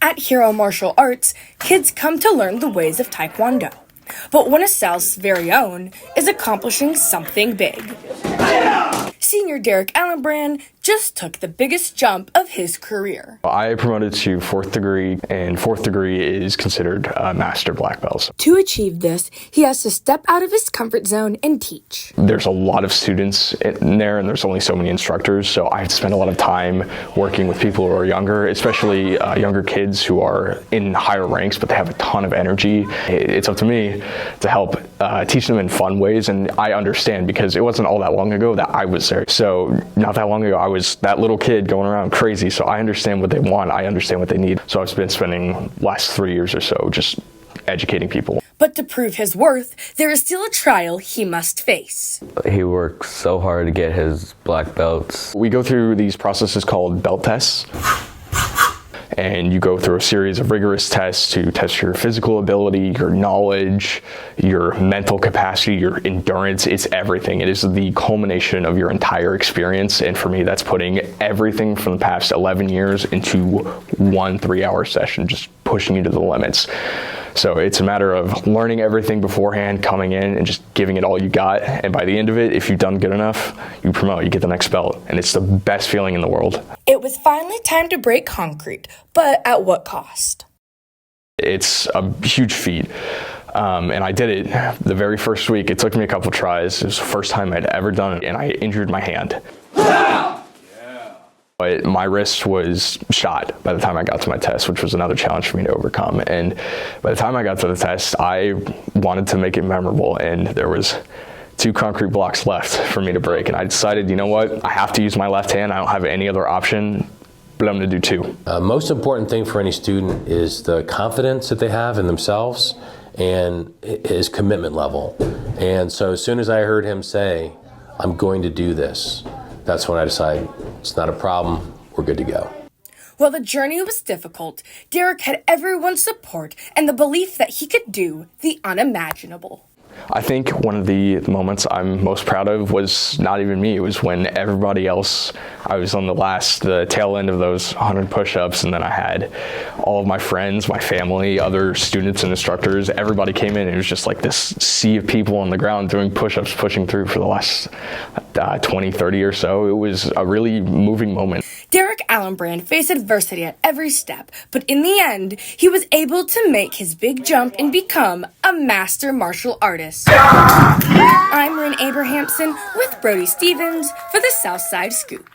At Hero Martial Arts, kids come to learn the ways of Taekwondo. But one of South's very own is accomplishing something big. Senior Derek Allenbrand just took the biggest jump of his career. I promoted to 4th degree, and 4th degree is considered master black belts. To achieve this, he has to step out of his comfort zone and teach. There's a lot of students in there, and there's only so many instructors, so I have to spend a lot of time working with people who are younger, especially younger kids who are in higher ranks, but they have a ton of energy. It's up to me to help teach them in fun ways, and I understand because it wasn't all that long ago that I was there. So not that long ago, I was that little kid going around crazy, so I understand what they want, I understand what they need. So I've been spending the last 3 years or so just educating people. But to prove his worth, there is still a trial he must face. He works so hard to get his black belts. We go through these processes called belt tests. And you go through a series of rigorous tests to test your physical ability, your knowledge, your mental capacity, your endurance. It's everything. It is the culmination of your entire experience. And for me, that's putting everything from the past 11 years into one 3-hour session, just pushing you to the limits. So it's a matter of learning everything beforehand, coming in and just giving it all you got. And by the end of it, if you've done good enough, you promote, you get the next belt. And it's the best feeling in the world. It was finally time to break concrete, but at what cost? It's a huge feat. And I did it the very first week. It took me a couple tries. It was the first time I'd ever done it, and I injured my hand. But my wrist was shot by the time I got to my test, which was another challenge for me to overcome. And by the time I got to the test, I wanted to make it memorable, and there was 2 concrete blocks left for me to break. And I decided, you know what, I have to use my left hand. I don't have any other option, but I'm gonna do 2. Most important thing for any student is the confidence that they have in themselves and his commitment level. And so as soon as I heard him say, I'm going to do this, that's when I decided it's not a problem, we're good to go. While the journey was difficult, Derek had everyone's support and the belief that he could do the unimaginable. I think one of the moments I'm most proud of was not even me. It was when everybody else, I was on the tail end of those 100 push-ups, and then I had all of my friends, my family, other students and instructors, everybody came in, and it was just like this sea of people on the ground doing push-ups, pushing through for the last 20, 30 or so. It was a really moving moment. Derek Allenbrand faced adversity at every step, but in the end, he was able to make his big jump and become a master martial artist. I'm Rin Abrahamson with Brody Stevens for the Southside Scoop.